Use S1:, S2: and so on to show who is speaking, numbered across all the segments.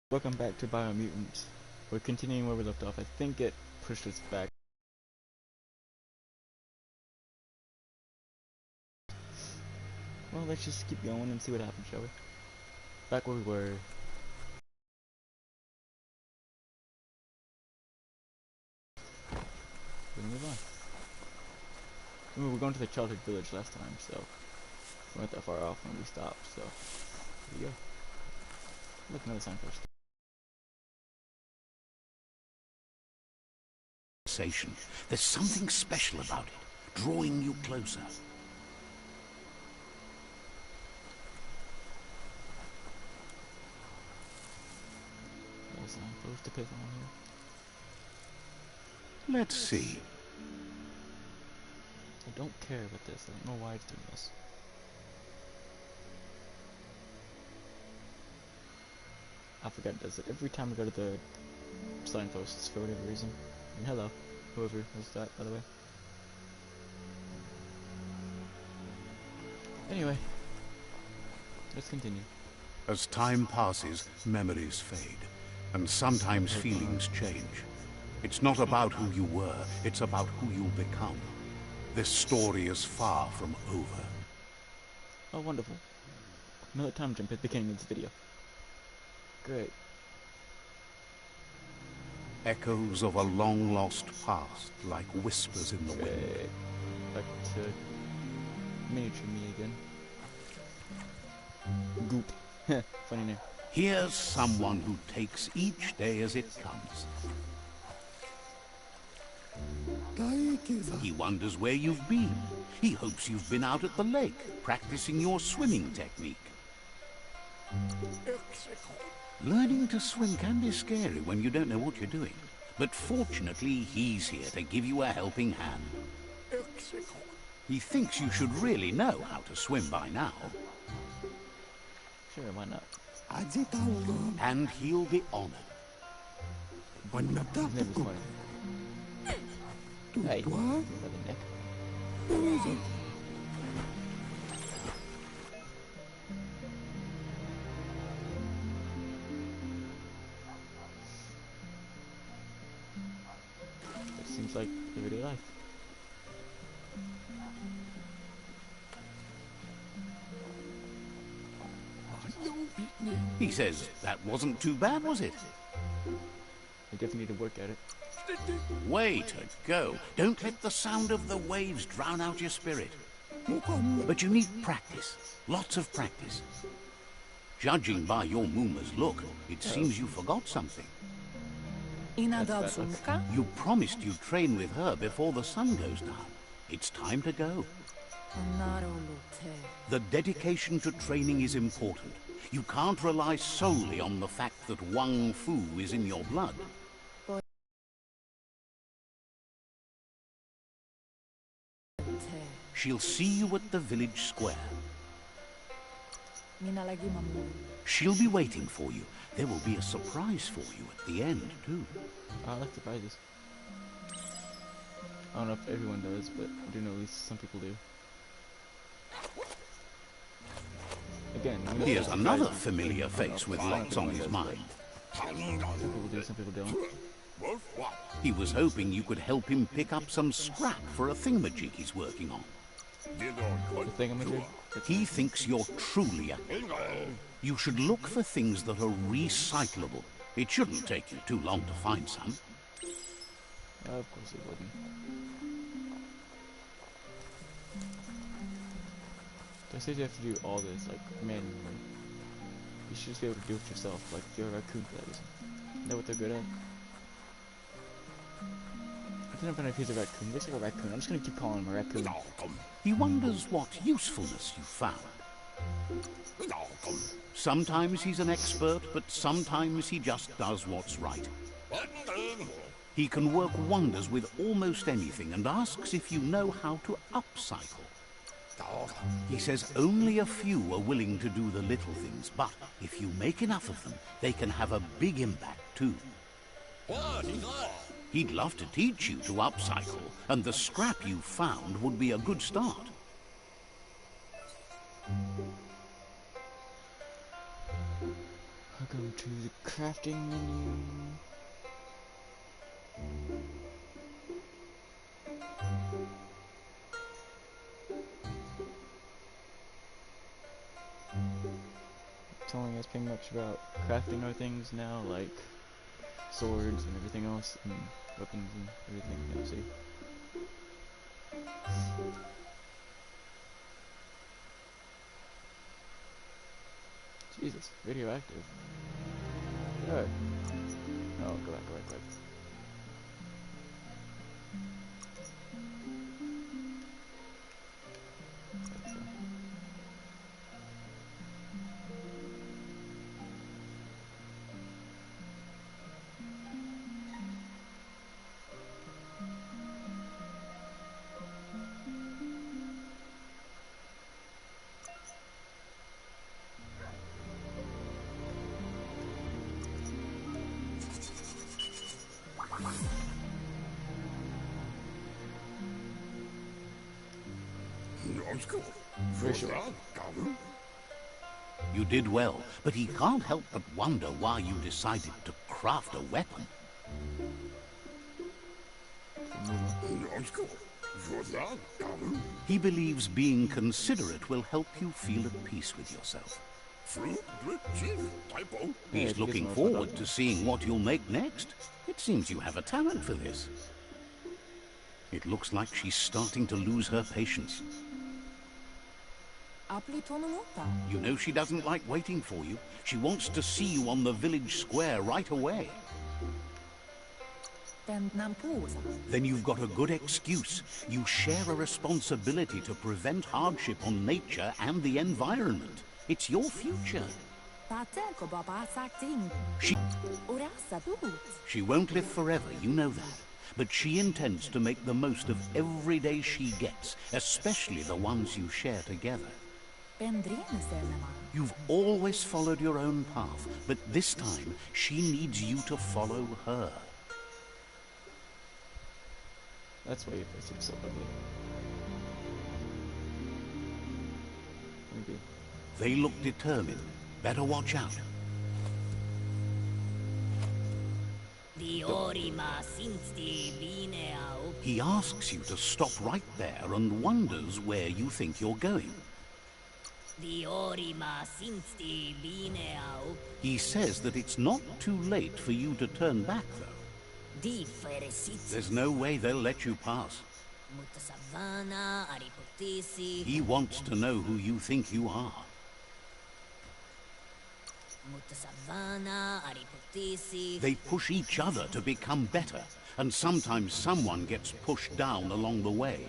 S1: Welcome back to Biomutant. We're continuing where we left off. I think it pushed us back. Well, let's just keep going and see what happens, shall we? Back where we were. We'll move on. We were going to the sheltered village last time, so we weren't that far off when we stopped, so here we go. Look, another signpost.
S2: There's something special about it, drawing you closer.
S1: Another signpost to pick on
S2: here. Let's see.
S1: I don't care about this. I don't know why it's doing this. I forget it does it every time I go to the signposts for whatever reason. And hello, whoever was that, by the way. Anyway, let's continue.
S2: As time passes, memories fade, and sometimes feelings change. It's not about who you were, it's about who you become. This story is far from over.
S1: Oh, wonderful. Another time jump at the beginning of the video. Great.
S2: Echoes of a long-lost past, like whispers in the wind.
S1: Back to miniature me again. Goop. Funny name.
S2: Here's someone who takes each day as it comes. He wonders where you've been. He hopes you've been out at the lake, practicing your swimming technique. Learning to swim can be scary when you don't know what you're doing. But fortunately, he's here to give you a helping hand. He thinks you should really know how to swim by now.
S1: Sure, why not?
S2: And he'll be honored.
S1: His name is funny. Hey, brother Nick. Seems like everyday life.
S2: He says that wasn't too bad, was it?
S1: You definitely need to work at it.
S2: Way to go. Don't let the sound of the waves drown out your spirit. But you need practice. Lots of practice. Judging by your Muma's look, it seems you forgot something. You promised you'd train with her before the sun goes down. It's time to go. The dedication to training is important. You can't rely solely on the fact that Wang Fu is in your blood. She'll see you at the village square. She'll be waiting for you. There will be a surprise for you at the end, too.
S1: I like surprises. I don't know if everyone does, but I do know at least some people do. Again,
S2: here's another familiar face with lots on his mind.
S1: Some people do, some people don't.
S2: He was hoping you could help him pick up some scrap for a thingamajig he's working on.
S1: The thingamajig?
S2: He thinks you're truly a... You should look for things that are recyclable. It shouldn't take you too long to find some.
S1: Of course it wouldn't. They say you have to do all this, like, manually. You should just be able to do it yourself, like your raccoon plays. Know what they're good at? I don't know if he's a raccoon. He looks like a raccoon. I'm just gonna keep calling him a raccoon.
S2: He wonders what usefulness you found. Sometimes he's an expert, but sometimes he just does what's right. He can work wonders with almost anything and asks if you know how to upcycle. He says only a few are willing to do the little things, but if you make enough of them, they can have a big impact too. He'd love to teach you to upcycle, and the scrap you found would be a good start.
S1: Welcome to the crafting menu. Telling us pretty much about crafting our things now, like swords and everything else, and weapons and everything. You'll see. Jesus, radioactive. Good. Oh, go back. For sure.
S2: You did well, but he can't help but wonder why you decided to craft a weapon. He believes being considerate will help you feel at peace with yourself. He's looking forward to seeing what you'll make next. It seems you have a talent for this. It looks like she's starting to lose her patience. You know she doesn't like waiting for you. She wants to see you on the village square right away. Then you've got a good excuse. You share a responsibility to prevent hardship on nature and the environment. It's your future. She won't live forever, you know that. But she intends to make the most of every day she gets, especially the ones you share together. You've always followed your own path, but this time she needs you to follow her.
S1: That's why your face looks so ugly. Maybe.
S2: They look determined. Better watch out. He asks you to stop right there and wonders where you think you're going. He says that it's not too late for you to turn back, though. There's no way they'll let you pass. He wants to know who you think you are. They push each other to become better, and sometimes someone gets pushed down along the way.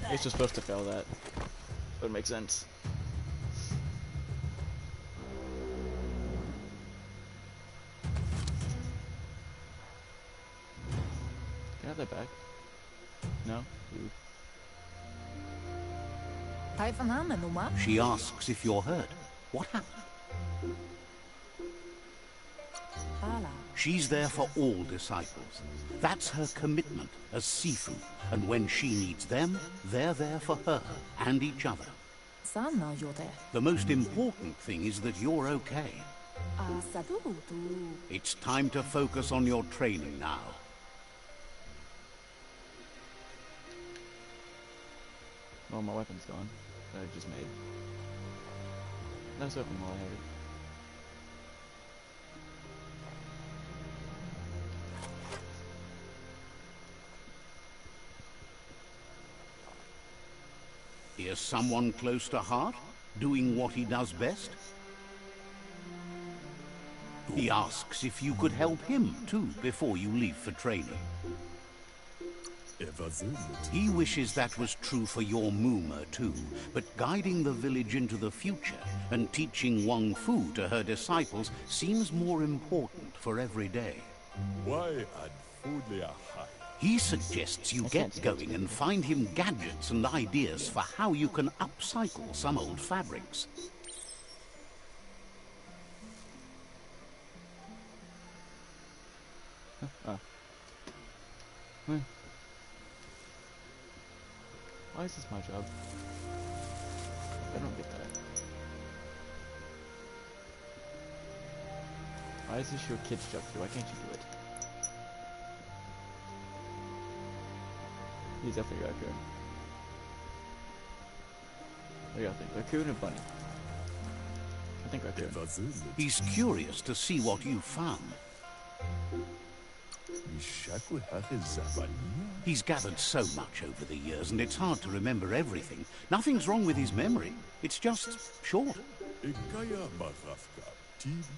S1: It's just supposed to fail that. Would make sense. Can I have that back? No? Ooh.
S2: She asks if you're hurt. What happened? She's there for all disciples. That's her commitment as Sifu. And when she needs them, they're there for her and each other. The most important thing is that you're okay. It's time to focus on your training now.
S1: Well, my weapon's gone that I just made. Nice weapon while I have it.
S2: Here's someone close to heart, doing what he does best. He asks if you could help him, too, before you leave for training. He wishes that was true for your Muma, too, but guiding the village into the future and teaching Wang Fu to her disciples seems more important for every day. He suggests you get going and find him gadgets and ideas for how you can upcycle some old fabrics.
S1: Why is this my job? I don't get that. Why is this your kid's job too? Why can't you do it? He's definitely a raccoon. What do y'all think? Raccoon or bunny? I think raccoon.
S2: He's curious to see what you found. He's gathered so much over the years, and it's hard to remember everything. Nothing's wrong with his memory. It's just short.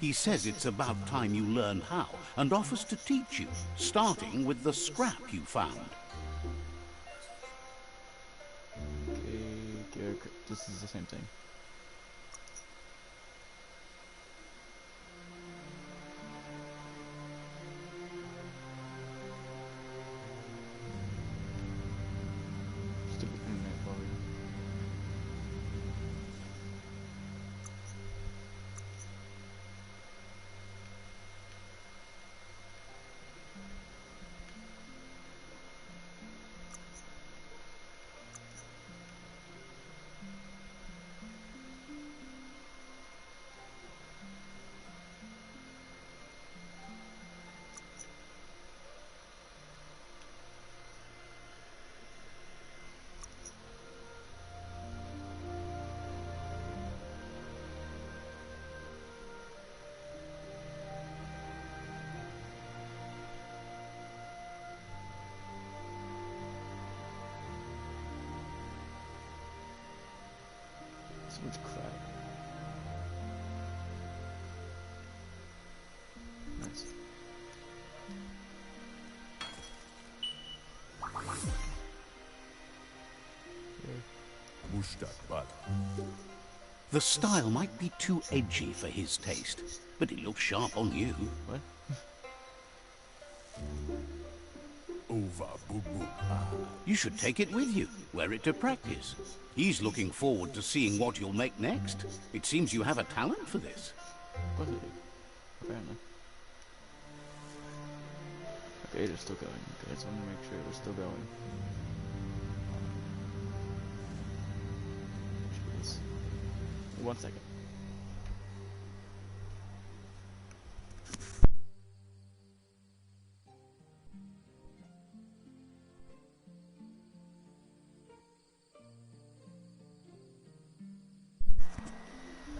S2: He says it's about time you learned how, and offers to teach you, starting with the scrap you found.
S1: Okay, this is the same thing. Stupid internet volume. So much crap. Nice.
S2: The style might be too edgy for his taste, but it looks sharp on you.
S1: What?
S2: You should take it with you, wear it to practice. He's looking forward to seeing what you'll make next. It seems you have a talent for this.
S1: Of course I do. Apparently. Okay, they're still going. Okay, I just want to make sure they're still going. Jeez. 1 second.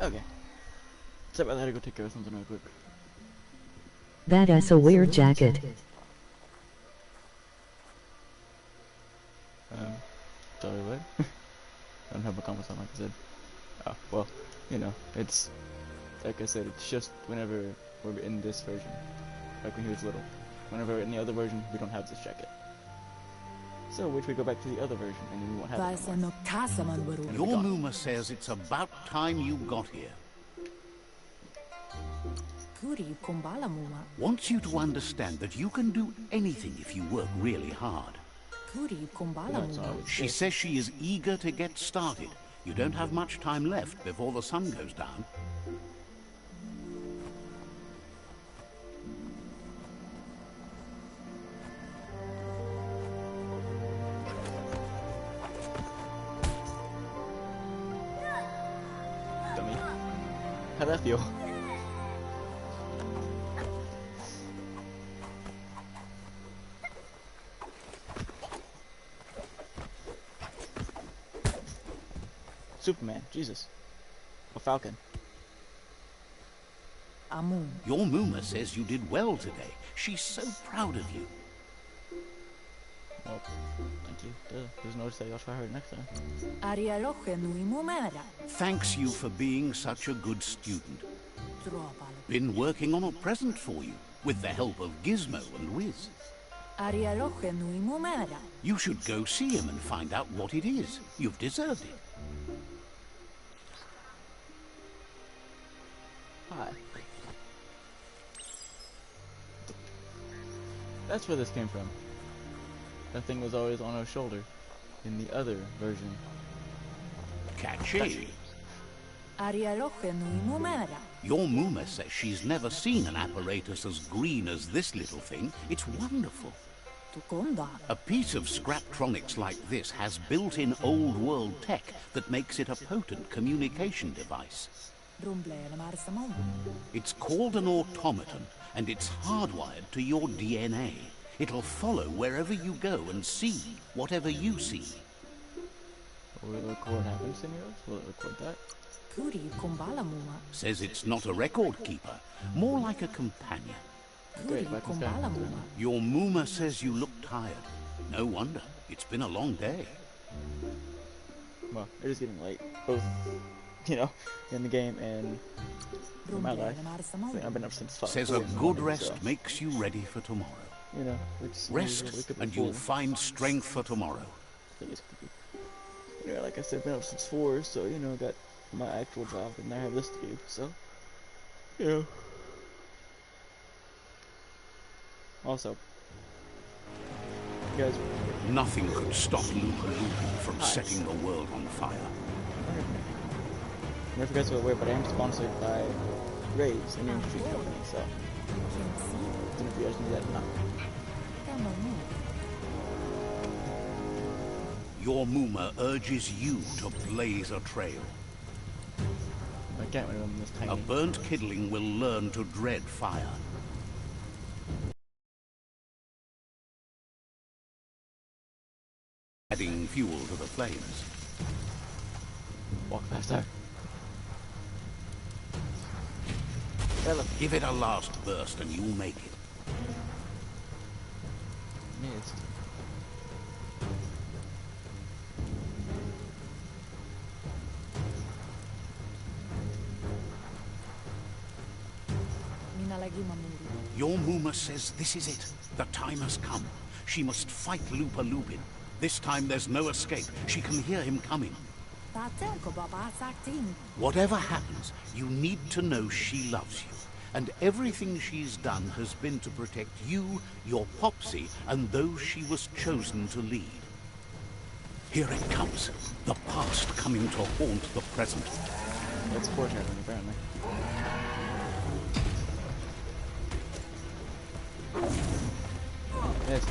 S1: Okay. Sorry about that, I had to go take care of something real quick.
S3: Badass a weird jacket.
S1: Sorry, what? I don't have a comment on like I said. Oh, well, you know, it's, like I said, it's just whenever we're in this version. Like when he was little. Whenever we're in the other version, we don't have this jacket. So, which we go back to the other version, and then we won't have it anymore.
S2: Your Muma says it's about time you got here. Wants you to understand that you can do anything if you work really hard. She says she is eager to get started. You don't have much time left before the sun goes down.
S1: Dummy. How'd that feel? Superman, Jesus. Or Falcon.
S2: Your Muma says you did well today. She's so proud of you.
S1: Well, thank you. There's no say I'll try her next time.
S2: Thanks you for being such a good student. Been working on a present for you, with the help of Gizmo and Wiz. You should go see him and find out what it is. You've deserved it.
S1: Hi. That's where this came from. That thing was always on her shoulder in the other version.
S2: Catchy.
S3: Your
S2: Muma says she's never seen an apparatus as green as this little thing. It's wonderful. A piece of Scraptronics like this has built-in old-world tech that makes it a potent communication device. It's called an automaton, and it's hardwired to your DNA. It'll follow wherever you go and see whatever you see.
S1: Will it record happen scenarios? Will it record that?
S2: Says it's not a record keeper, more like a companion.
S1: Great,
S2: Your Muma says you look tired. No wonder. It's been a long day.
S1: Well, it is getting late. Both, you know, in the game and in my life. I've been up since 5.
S2: Says a good rest makes you ready for tomorrow.
S1: You know,
S2: rest and you'll find strength for tomorrow.
S1: You know, like I said, I've been up since 4, so, you know, got my actual job and I have this to do, so, you know. Also, you guys...
S2: Nothing could stop Lupa from setting the world on fire.
S1: I don't know if you guys are aware, but I am sponsored by Ray's, an industry company, so... I don't know if you guys knew that or not.
S2: Your Muma urges you to blaze a trail.
S1: I can't remember this tiny.
S2: A burnt kidling will learn to dread fire. Adding fuel to the flames.
S1: Walk faster.
S2: Give it a last burst and you'll make it.
S1: Missed.
S2: Your Muma says this is it. The time has come. She must fight Lupa Lupin. This time there's no escape. She can hear him coming. Whatever happens, you need to know she loves you. And everything she's done has been to protect you, your Popsy, and those she was chosen to lead. Here it comes. The past coming to haunt the present.
S1: That's foreshadowing, apparently. Missed.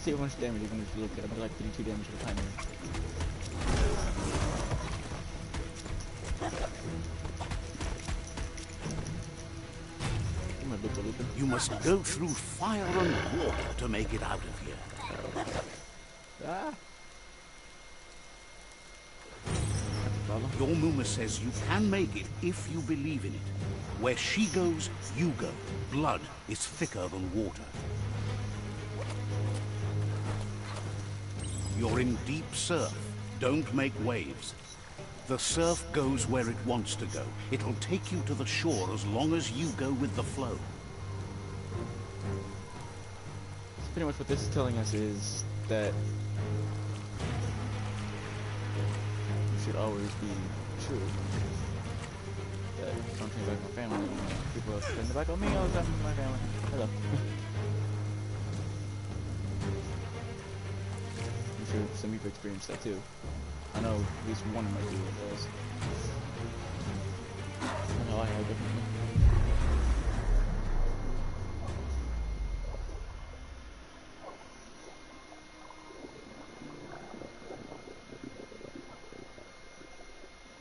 S1: See how much damage you can do if you look at it. I'll be like 32 damage at a time here.
S2: You must go through fire and water to make it out of here.
S1: Ah.
S2: Your Muma says you can make it if you believe in it. Where she goes, you go. Blood is thicker than water. You're in deep surf. Don't make waves. The surf goes where it wants to go. It'll take you to the shore as long as you go with the flow.
S1: So pretty much what this is telling us is that you should always be true. That don't turn back on family. People turn their back on me all the time with my family. Hello. I'm sure some people experience that too. I know at least one of my people does. I know I have definitely.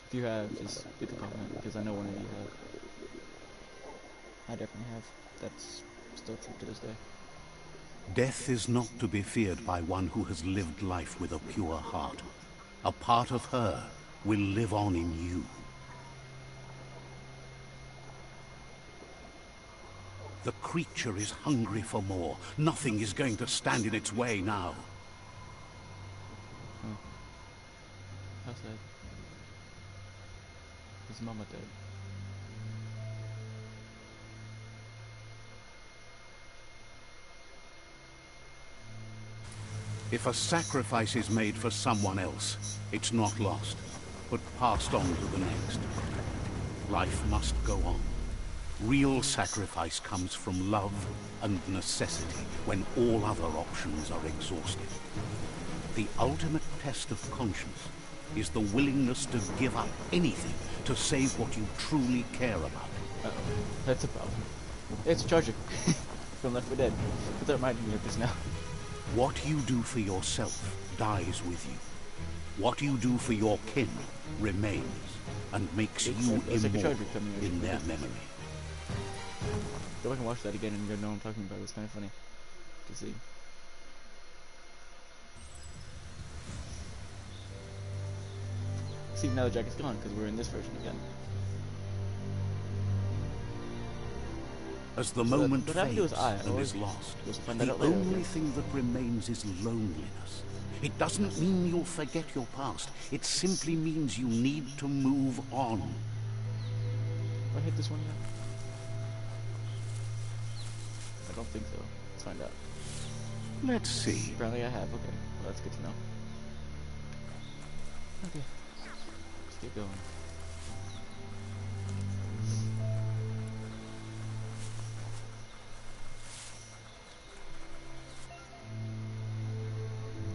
S1: If you have, just hit the comment, because I know one of you have. I definitely have. That's still true to this day.
S2: Death is not to be feared by one who has lived life with a pure heart. A part of her will live on in you. The creature is hungry for more. Nothing is going to stand in its way now.
S1: Oh. How sad. His mama dead.
S2: If a sacrifice is made for someone else, it's not lost, but passed on to the next. Life must go on. Real sacrifice comes from love and necessity when all other options are exhausted. The ultimate test of conscience is the willingness to give up anything to save what you truly care about.
S1: Uh-oh, that's a problem. It's tragic. From Left 4 Dead. But that reminded me of this now.
S2: What you do for yourself dies with you. What you do for your kin remains and makes you immortal in their memory.
S1: Go back and watch that again and you know what I'm talking about. It's kind of funny to see. See, now the jacket's gone because we're in this version again.
S2: As the moment fades and is lost, the only thing that remains is loneliness. It doesn't mean you'll forget your past. It simply means you need to move on.
S1: Do I hit this one yet? I don't think so. Let's find out.
S2: Let's see.
S1: Apparently I have. Okay. Well, that's good to know. Okay. Let's keep going.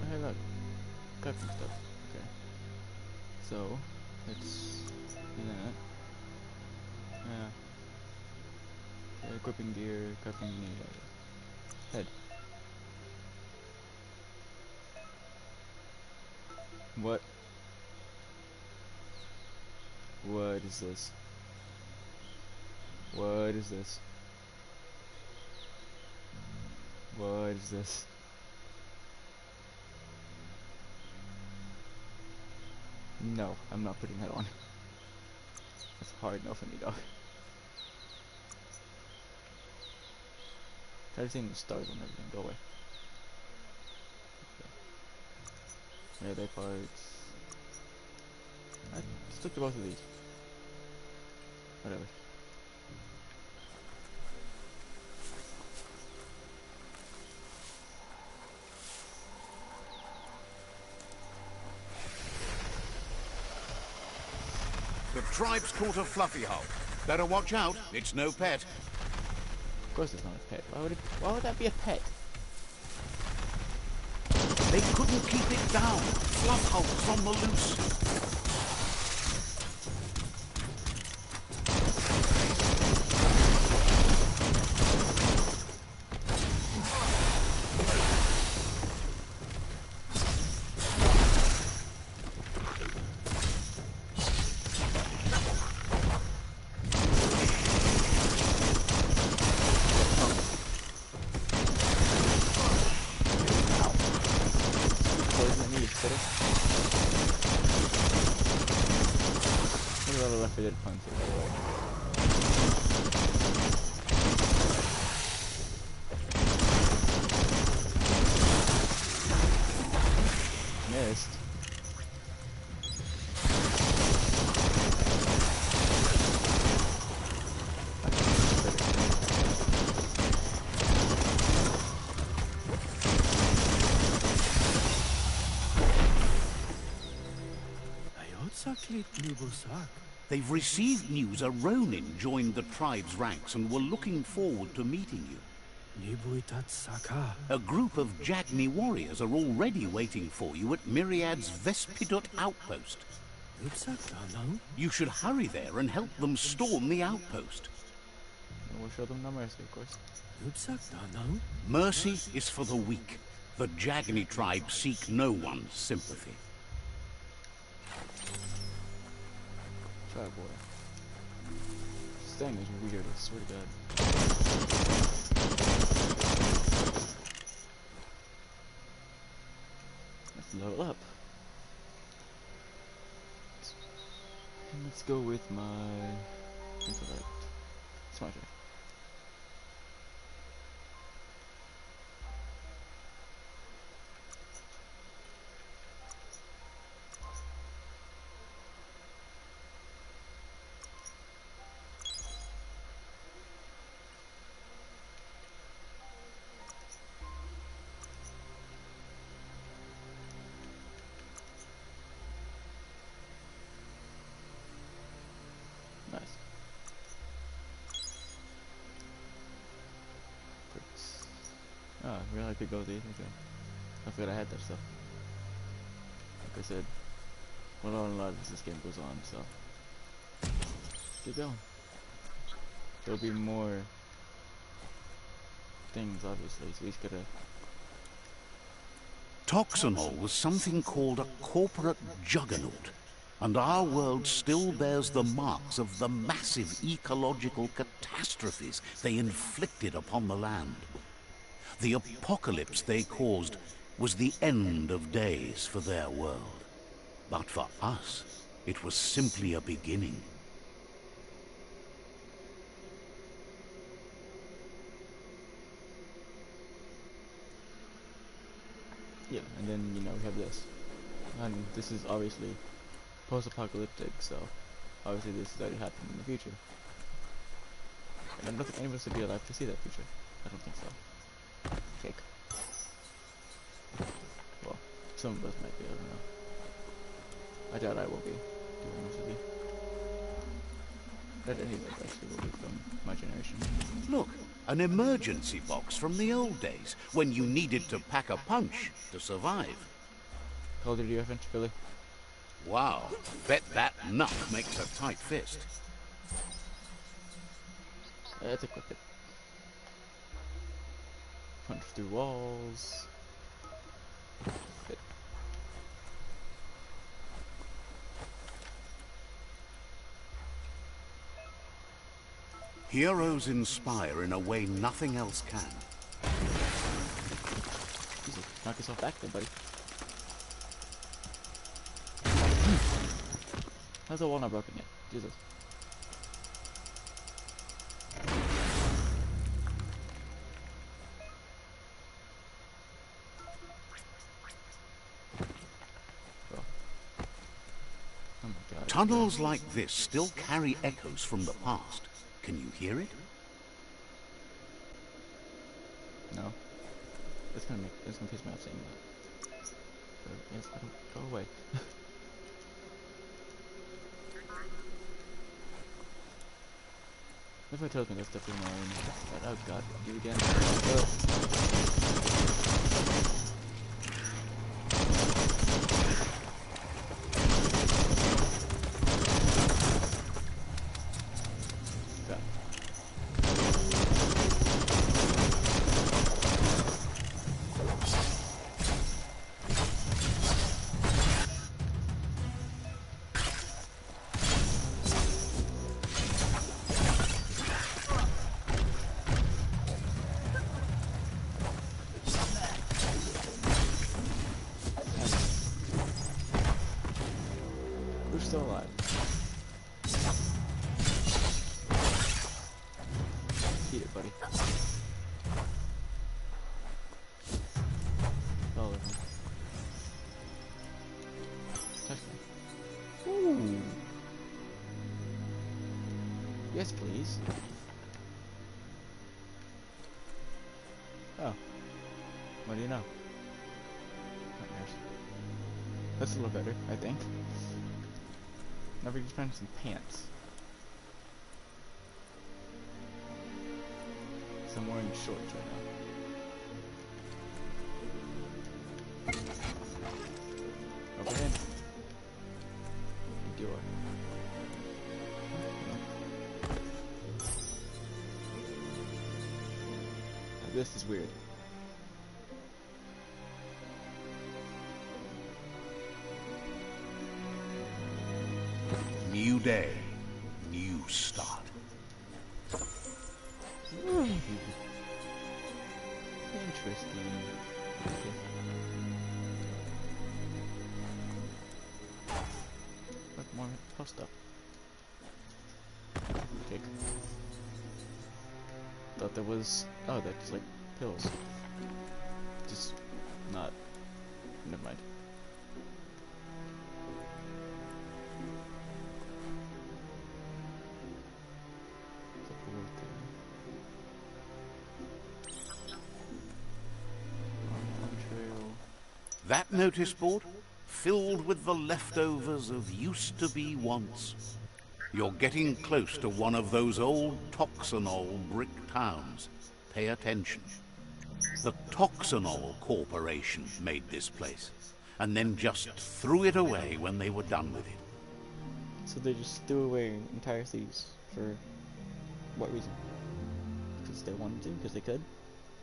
S1: Hey, look. Got some stuff. Okay. So, let's do that. Equipping gear, cupping head. What? What is this? What is this? What is this? No, I'm not putting that on. That's hard enough for me, dog. Try to see the stars on everything. Go away. Okay. Yeah, they parts. I stick to both of these. Whatever.
S2: The tribe's caught a fluffy hull. Better watch out. It's no pet.
S1: Of course it's not a pet. Why would that be a pet?
S2: They couldn't keep it down. Fluff hulks on the loose.
S1: Left 4 Dead punch it, by the way. Missed.
S2: They've received news a Ronin joined the tribe's ranks and were looking forward to meeting you. A group of Jagni warriors are already waiting for you at Myriad's Vespidut outpost. You should hurry there and help them storm the outpost.
S1: And we'll show them no mercy, of course.
S2: Mercy is for the weak. The Jagni tribe seek no one's sympathy.
S1: Try boy. This thing is weird, I swear to God. Let's level up. And let's go with my intellect. It's my turn. Nice. I could go with anything too. I forgot I had that stuff. Like I said, we'll learn a lot as this game goes on, so keep going. There'll be more things, obviously, so we just gotta...
S2: Toxanol was something called a corporate juggernaut, and our world still bears the marks of the massive ecological catastrophes they inflicted upon the land. The apocalypse they caused was the end of days for their world. But for us, it was simply a beginning.
S1: Yeah, and then, you know, we have this. And this is obviously post-apocalyptic, so obviously this is already happening in the future. And I don't think any of us would be alive to see that future. I don't think so. Cake. Well, some of us might be, I don't know. I doubt I will be, to be honest with you. I doubt any of us actually will be from my generation.
S2: Look, an emergency box from the old days, when you needed to pack a punch to survive.
S1: Call of Duty reference, Billy?
S2: Wow, bet that nut makes a tight fist.
S1: Let's equip it. Punch through walls. Hit.
S2: Heroes inspire in a way nothing else can.
S1: Jesus, knock yourself back there, buddy. How's the wall not broken yet? Jesus. Oh. Oh my God.
S2: Tunnels like this still carry echoes from the past. Can you hear it?
S1: No. It's gonna piss me off saying that. Yes, I don't go away. If it tells me that's definitely mine. Oh God, do it again. We're still alive. Eat it, buddy. All of them. Touch me. Ooh. Yes, please. Oh. What do you know? Nightmares. That's a little better, I think. Now we can find some pants. So I'm wearing shorts right now. Overhead. Door. Now this is weird.
S2: New day, new start.
S1: Interesting. Okay. What more post up? Cake. Thought there was. Oh, that's like pills. Just not. Never mind.
S2: That notice board, filled with the leftovers of used-to-be wants. You're getting close to one of those old Toxanol brick towns. Pay attention. The Toxanol Corporation made this place, and then just threw it away when they were done with it.
S1: So they just threw away entire cities for what reason? Because they wanted to? Because they could?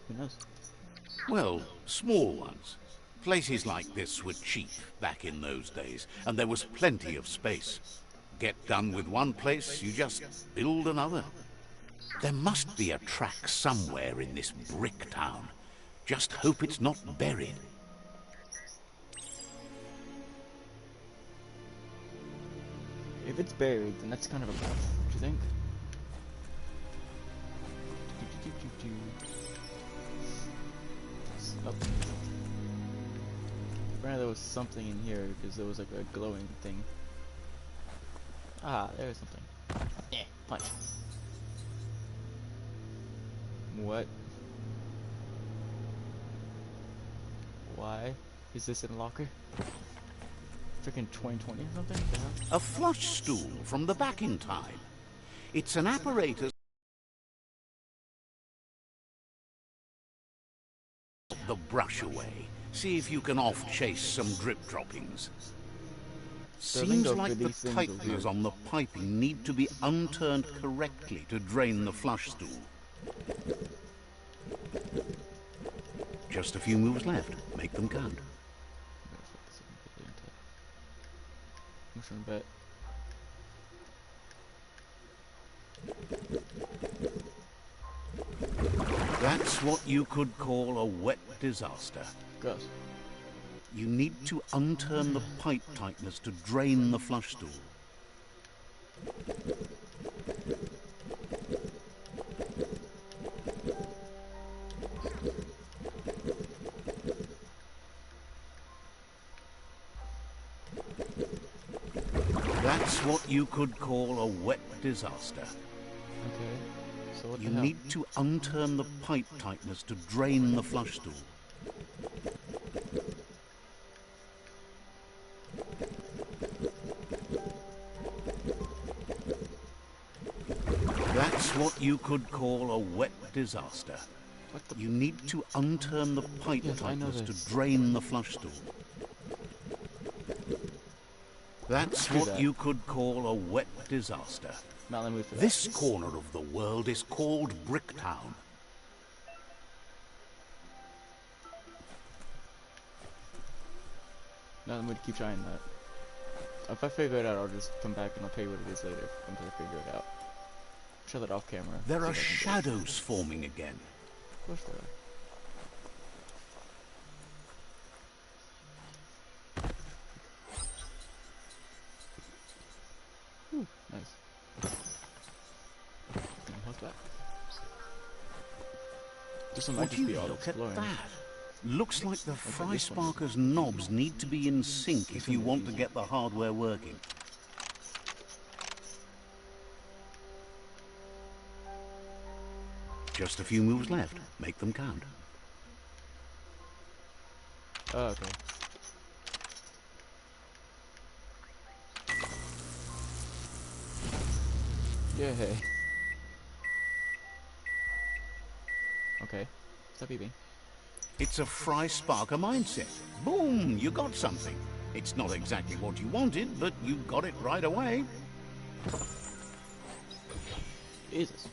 S1: Who knows?
S2: Well, small ones. Places like this were cheap back in those days, and there was plenty of space. Get done with one place, you just build another. There must be a track somewhere in this brick town. Just hope it's not buried.
S1: If it's buried, then that's kind of a path, don't you think? Oh. Apparently there was something in here because there was like a glowing thing. Ah, there's something. Yeah, punch. What? Why is this in a locker? Freaking 2020 or something? What the hell?
S2: A flush stool from the back in time. It's an apparatus the brush away. See if you can off-chase some drip droppings. Seems like the tighteners on the piping need to be unturned correctly to drain the flush stool. Just a few moves left. Make them count.
S1: Motion bet.
S2: That's what you could call a wet disaster.
S1: Gross.
S2: You need to unturn the pipe tighteners to drain the flush stool. That's what you could call a wet disaster.
S1: Okay. So what the
S2: You
S1: hell?
S2: need to unturn the pipe tighteners to drain the flush stool. That's what you could call a wet disaster.
S1: What the?
S2: You need to unturn the pipe
S1: Yes, I know
S2: tighteners
S1: this.
S2: to drain the flush stool. That's
S1: Do
S2: what
S1: that.
S2: you could call a wet disaster.
S1: Not let me move for that.
S2: This corner of the world is called Bricktown.
S1: Not let me keep trying that. If I figure it out, I'll just come back and I'll tell you what it is later until I figure it out. Show that off camera.
S2: There
S1: see
S2: are
S1: if I can do it.
S2: shadows forming again.
S1: Of course there are. Whew, nice. And how's that? This one might
S2: Would
S1: just
S2: you
S1: be all
S2: look at
S1: exploring.
S2: that? Looks like the fry
S1: this one.
S2: sparker's knobs need to be in sync if you want to get the hardware working. Just a few moves left. Make them count.
S1: Oh, okay. Yay. Okay. Stop beeping.
S2: It's a fry sparker mindset. Boom, you got something. It's not exactly what you wanted, but you got it right away.
S1: Jesus.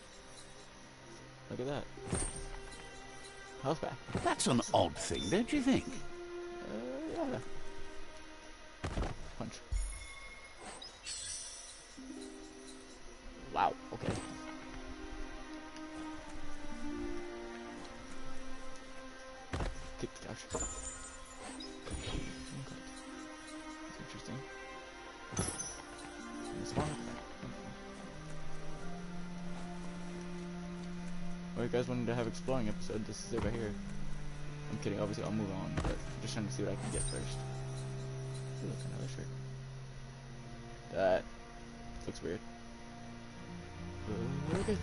S1: Look at that. Health back.
S2: That's an odd thing, don't you think?
S1: Yeah. Punch. Wow, okay. Kick the couch. Okay. That's interesting. This one? Well, you guys wanted to have exploring episode, this is it right here. I'm kidding, obviously I'll move on, but I'm just trying to see what I can get first. Ooh, look, another shirt. That looks weird. Okay.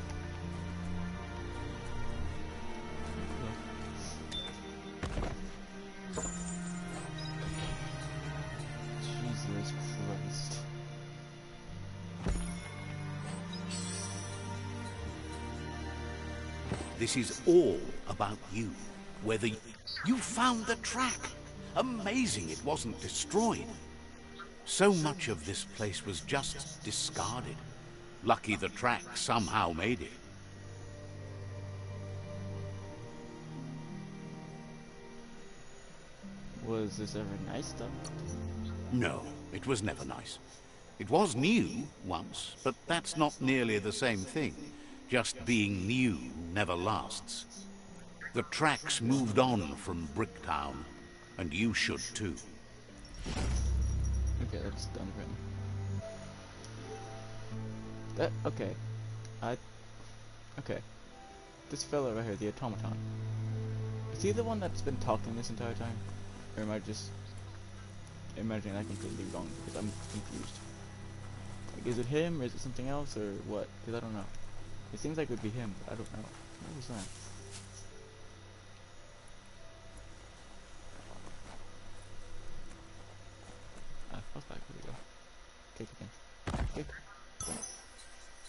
S1: Jesus Christ.
S2: This is all about you. whether you found the track. Amazing it wasn't destroyed. So much of this place was just discarded. Lucky the track somehow made it.
S1: Was this ever nice though?
S2: No, it was never nice. It was new once, but that's not nearly the same thing. Just being new never lasts. The tracks moved on from Bricktown, and you should too.
S1: Okay, that's done written. Okay. Okay. This fella right here, the automaton. Is he the one that's been talking this entire time? Or am I just imagining that completely wrong? Because I'm confused. Like, is it him, or is it something else, or what? Because I don't know. It seems like it would be him, but I don't know. What was that? Ah, I was back. Here we go. Kick again. Kick.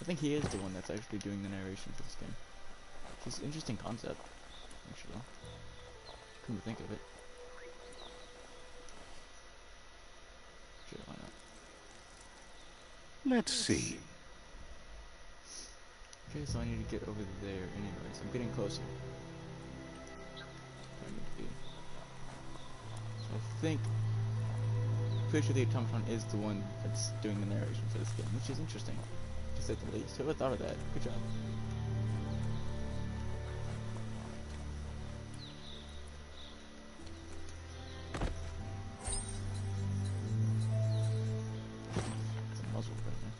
S1: I think he is the one that's actually doing the narration for this game. It's an interesting concept, actually. Couldn't think of it. Sure, why not?
S2: Let's see.
S1: Okay, so I need to get over there anyways. I'm getting closer. Where I need to be. So I think... Pretty sure the automaton is the one that's doing the narration for this game, which is interesting, to say the least. Whoever thought of that? Good job. It's a muzzle right there.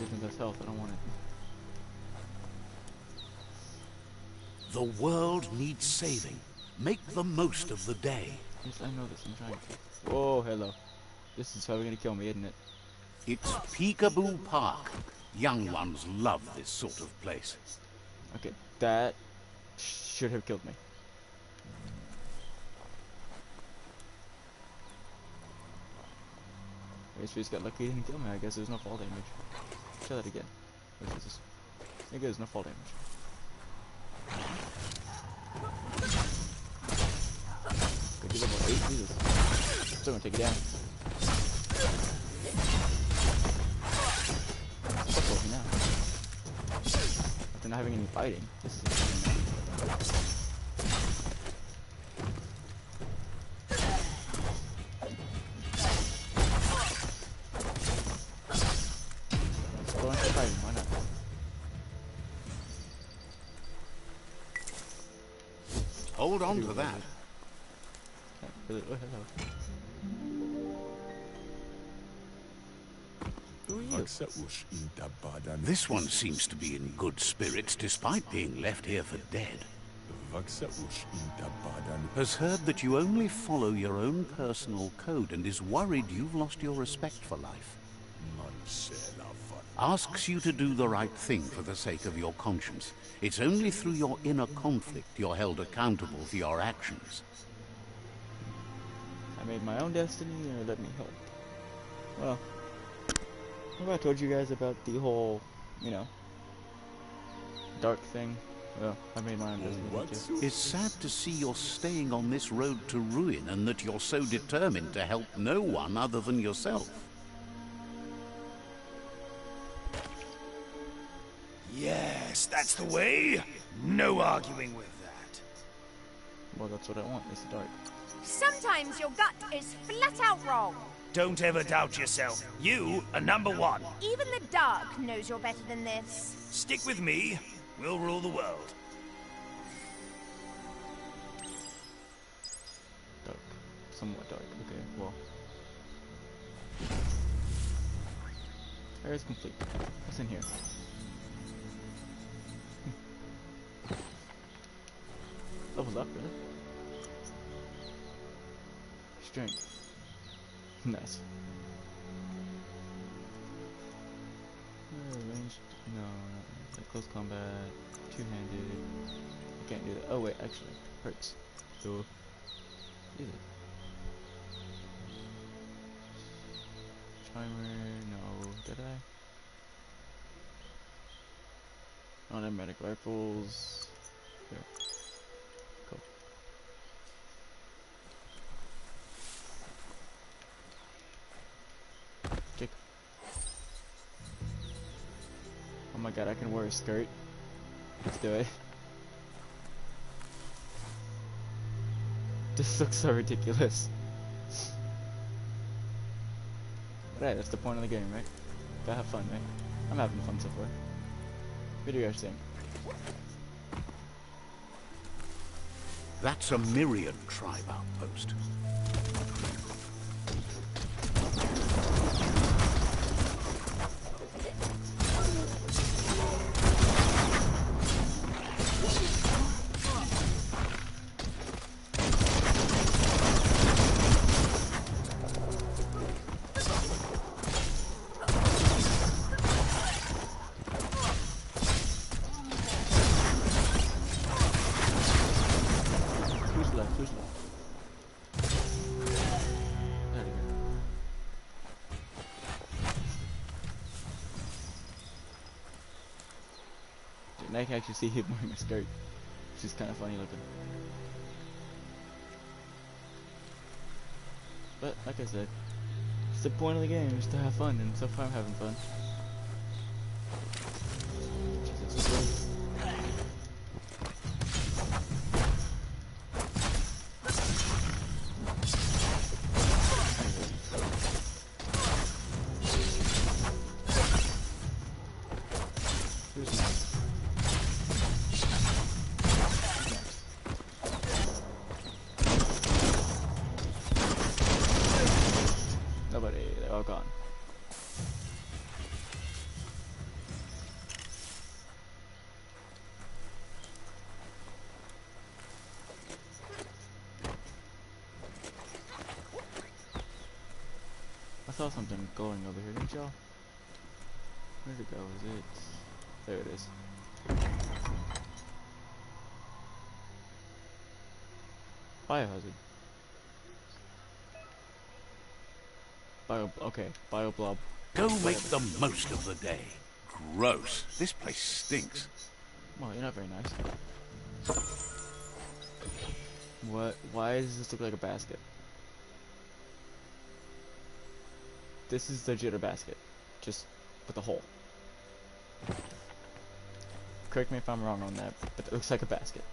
S1: Isn't that health? I don't want it.
S2: The world needs saving. Make the most of the day.
S1: Yes, I know this. I'm trying to. Oh, hello. This is probably gonna kill me, isn't it?
S2: It's Peekaboo Park. Young ones love this sort of place.
S1: Okay, that should have killed me. I guess we just got lucky he didn't kill me. I guess there's no fall damage. Try that again. What is this? I think there's no fall damage. Could be level 8, Jesus. Still gonna take it down. What's over now? After not having any fighting. This is insane. Let's go into fighting, why not?
S2: Hold on to that.
S1: Really? Oh, hello. Who are you?
S2: This one seems to be in good spirits despite being left here for dead. Has heard that you only follow your own personal code and is worried you've lost your respect for life. Asks you to do the right thing for the sake of your conscience. It's only through your inner conflict you're held accountable for your actions.
S1: I made my own destiny, or let me help. Well, what I told you guys about the whole, you know, dark thing? Well, I made my own destiny too.
S2: It's sad to see you're staying on this road to ruin and that you're so determined to help no one other than yourself.
S3: Yes, that's the way. No arguing with that.
S1: Well, that's what I want, Mr. Dark.
S4: Sometimes your gut is flat out wrong.
S3: Don't ever doubt yourself. You are #1.
S4: Even the dark knows you're better than this.
S3: Stick with me. We'll rule the world.
S1: Dark. Somewhat dark. Okay, well. Area's complete. What's in here? Levels up, really? Strength. Nice. Ranged? No, not like close combat. Two-handed. I can't do that. Oh wait, actually, hurts. So, is it? Timer, no, did I? Automatic rifles. Here. Cool. Kick. Oh my god, I can wear a skirt. Let's do it. This looks so ridiculous. But hey, that's the point of the game, right? Gotta have fun, right? I'm having fun so far. What do you guys think?
S2: That's a Myriad tribe outpost.
S1: Who's left? Who's left? There we go. Now you can actually see him wearing a skirt, which is kind of funny looking. But like I said, it's the point of the game is to have fun, and so far I'm having fun. Jesus Christ. Who's next? Nobody, they're all gone. I saw something going over here, didn't y'all? Where'd it go? Is it? There it is. Biohazard. Okay, bioblob.
S2: Go make the most of the day. Gross. This place stinks.
S1: Well, you're not very nice. What? Why does this look like a basket? This is legit a basket, just with a hole. Correct me if I'm wrong on that, but it looks like a basket.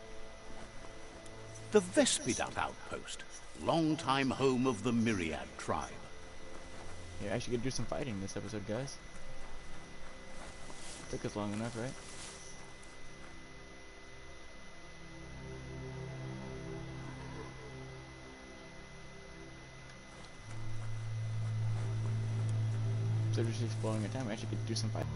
S2: The Vespidat outpost, longtime home of the Myriad tribe.
S1: You're actually gonna do some fighting this episode, guys. Took us long enough, right? So just exploring a time, we actually get to do some fighting.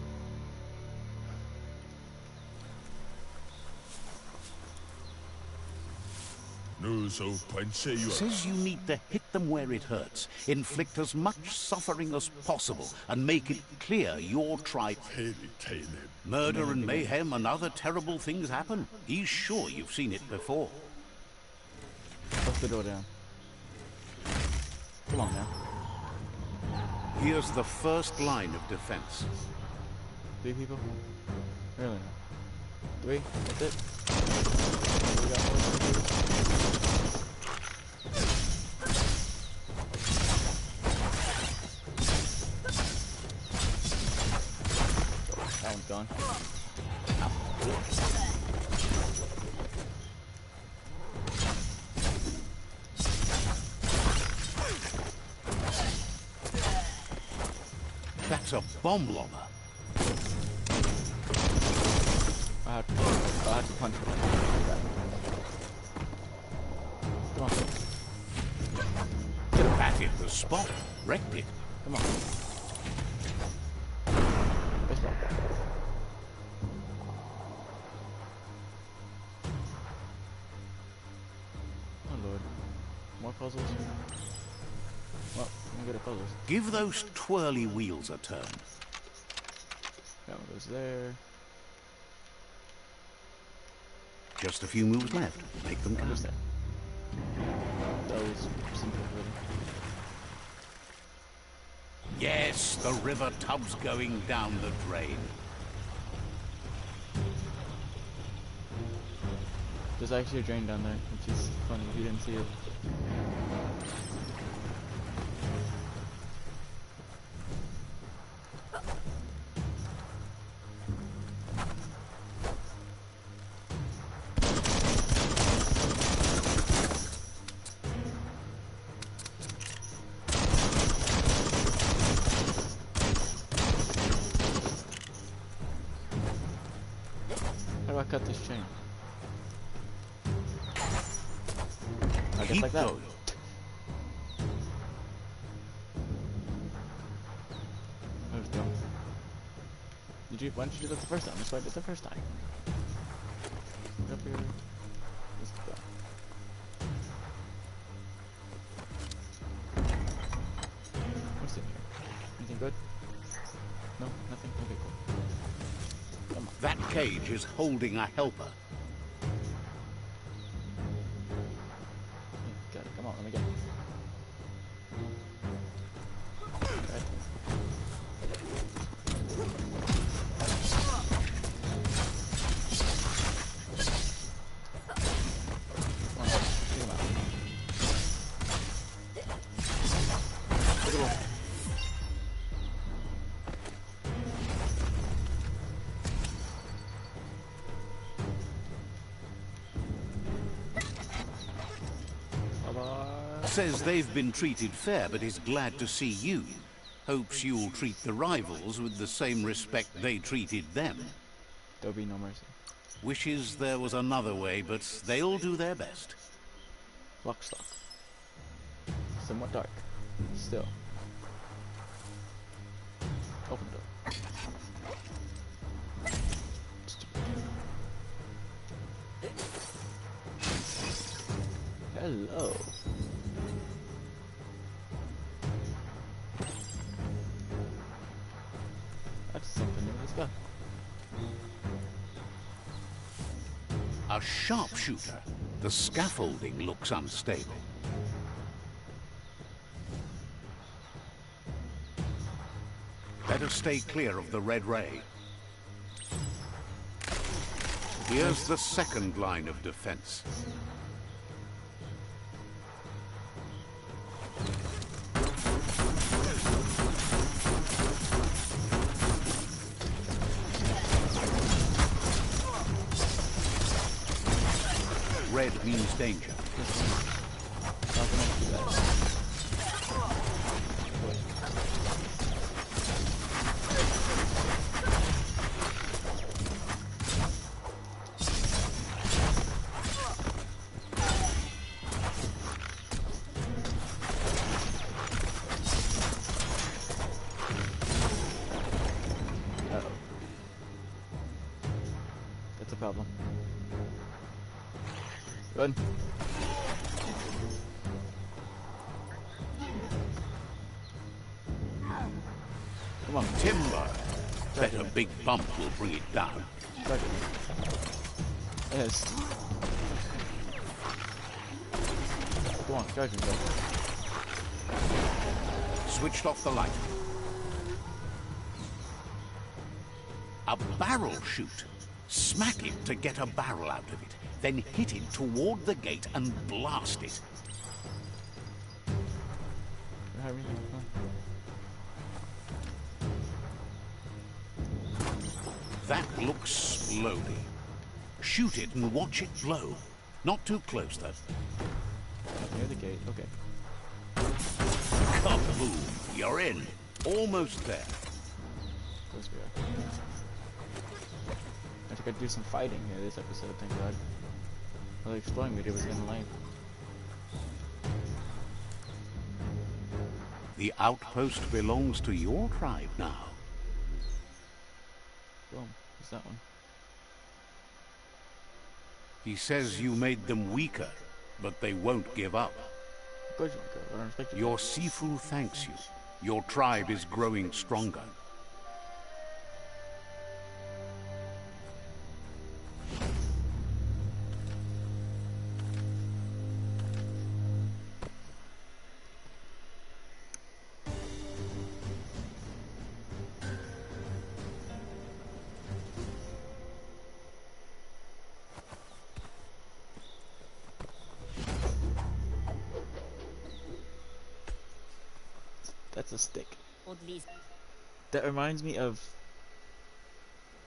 S2: Says you need to hit them where it hurts, inflict as much suffering as possible, and make it clear your tribe. Murder and mayhem and other terrible things happen. He's sure you've seen it before.
S1: Bust the door down. Come on now.
S2: Here's the first line of defense.
S1: 3 people? Really? No. 3? That's it? We got more than 3. That one's gone.
S2: That's a bomb lobber.
S1: I have to punch it. Come on.
S2: That hit the spot. Wrecked it.
S1: Come on. Baseball. Oh lord. More puzzles? Well, I'm good at puzzles.
S2: Give those twirly wheels a turn.
S1: That one goes there.
S2: Just a few moves left. Make them count.
S1: What's that? That was simple, really.
S2: Yes, the river tub's going down the drain.
S1: There's actually a drain down there, which is funny if you didn't see it. How do I cut this chain? I guess
S2: Keep
S1: like that.
S2: going.
S1: Let's go. Why didn't you do that the first time? That's why I did it the first time. Get up here. Let's go. What's in here? Anything good? No? Nothing? Okay, cool. Come on.
S2: That cage is holding a helper.
S1: Got it. Come on, let me get it. Alright. Come on, get him out. Look at him. Bye-bye.
S2: Says they've been treated fair, but is glad to see you. Hopes you'll treat the rivals with the same respect they treated them.
S1: There'll be no mercy.
S2: Wishes there was another way, but they'll do their best.
S1: Lock stock. Somewhat dark. Still. Open the door. Hello. That's something new. Let's go.
S2: A sharpshooter. The scaffolding looks unstable. Better stay clear of the red ray. Here's the second line of defense. Red means danger.
S1: Not gonna do that. Uh-oh. That's a problem. Good. Come on.
S2: Timber. Bet a big bump will bring it down.
S1: Strike it. Yes. Go on, strike him, bro.
S2: Switched off the light. A barrel shoot. Smack it to get a barrel out of it. Then hit it toward the gate and blast it.
S1: Harry,
S2: That looks slowly. Shoot it and watch it blow. Not too close, though.
S1: near the gate. Okay.
S2: Kaboom! You're in. Almost there.
S1: Of course we are. I think I'd do some fighting here this episode, thank God. Well, the exploring video was getting lame.
S2: The outpost belongs to your tribe now.
S1: Boom. What's that one?
S2: He says you made them weaker, but they won't give up.
S1: Of course you go. I don't expect you.
S2: Your Sifu thanks you. Your tribe is growing stronger.
S1: That's a stick. That reminds me of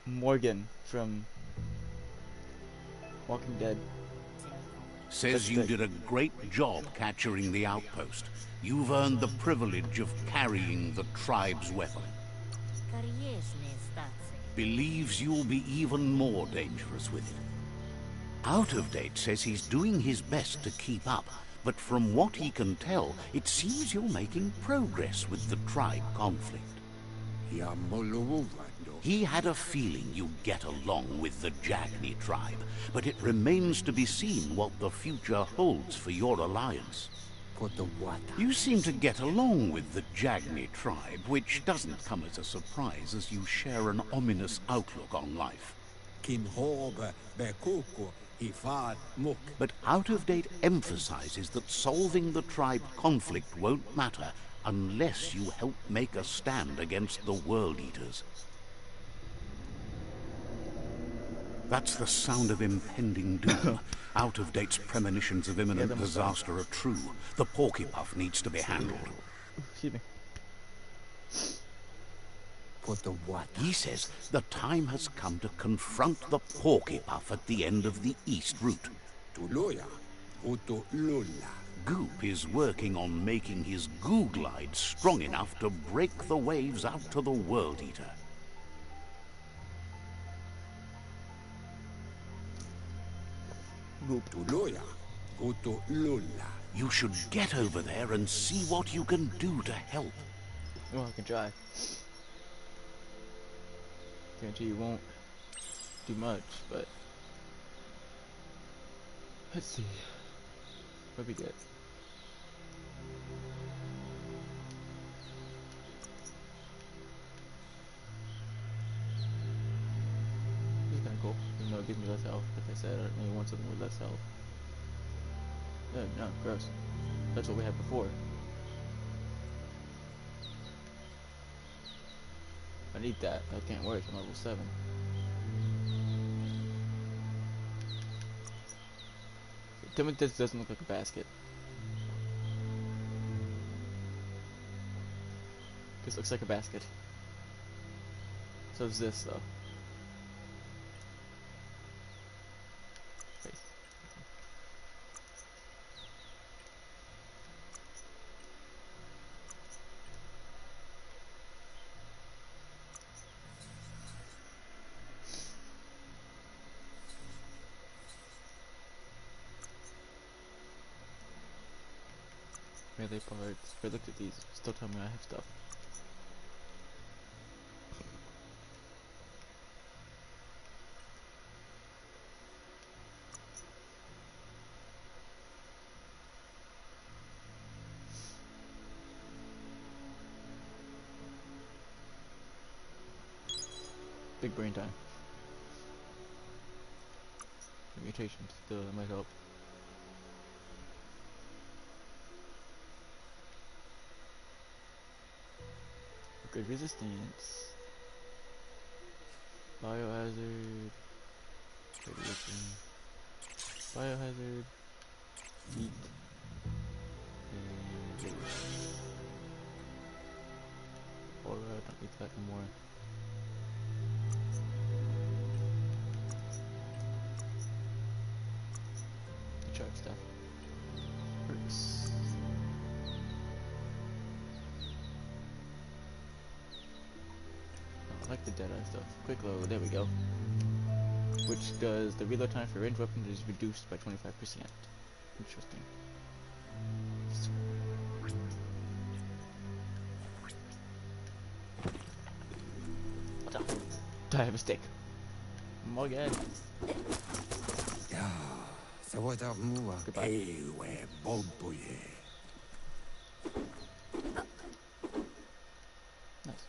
S1: Morgan from Walking Dead.
S2: Says you did a great job capturing the outpost. You've earned the privilege of carrying the tribe's weapon. Believes you'll be even more dangerous with it. Out of Date says he's doing his best to keep up, but from what he can tell, it seems you're making progress with the tribe conflict. He had a feeling you'd get along with the Jagni tribe, but it remains to be seen what the future holds for your alliance. You seem to get along with the Jagni tribe, which doesn't come as a surprise as you share an ominous outlook on life. But Out of Date emphasizes that solving the tribe conflict won't matter unless you help make a stand against the World Eaters. That's the sound of impending doom. Out of Date's premonitions of imminent disaster are true. The Porcupine needs to be handled.
S1: Excuse me.
S2: He says the time has come to confront the Porcupine at the end of the East Route. Goop is working on making his goo glide strong enough to break the waves out to the World Eater. You should get over there and see what you can do to help.
S1: Well, I can try. Guarantee you won't do much, but let's see what we get. This is kind of cool, even though it gives me less health. Like I said, I really want something with less health. No, gross. That's what we had before. I need that. That can't work. I'm level 7. Tell me this doesn't look like a basket. This looks like a basket. So is this though. Face. Melee parts. If I looked at these, still tell me I have stuff. Big brain time. Mutations still might help. Good resistance. Biohazard. Radiation. Biohazard. Heat. And radiation. Aura, don't need that anymore. Charge stuff. Perks. I like the Deadeye stuff. Quick load, there we go. Which does the reload time for ranged weapons is reduced by 25%. Interesting. I have a stick. Morgan. Goodbye. Nice.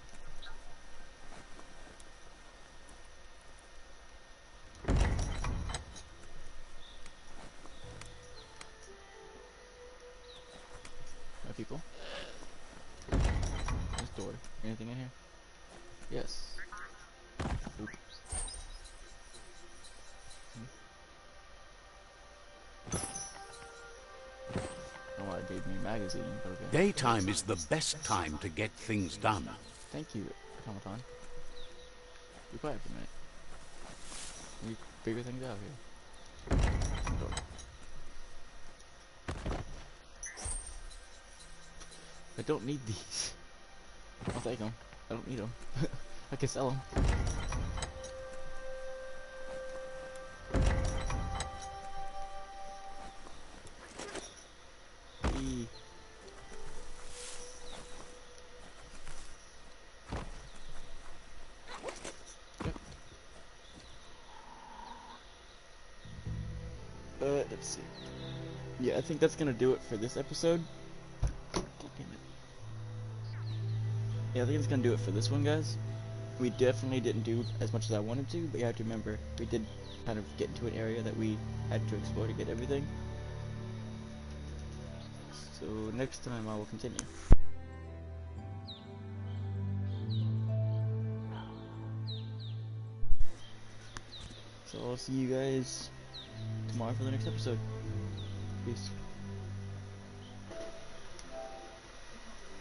S1: My people. This door. Anything in here? Yes. Oop. Oh, it gave me map. magazine, but okay.
S2: Daytime is the best time to get things done.
S1: Thank you, Automaton. Be quiet for a minute. We figure things out here. I don't need these. I'll take them. I don't need them. I can sell them. Let's see. Yeah, I think that's gonna do it for this episode. Yeah, I think it's gonna do it for this one, guys. We definitely didn't do as much as I wanted to, but you have to remember, we did kind of get into an area that we had to explore to get everything. So next time I will continue. So I'll see you guys tomorrow for the next episode. Peace.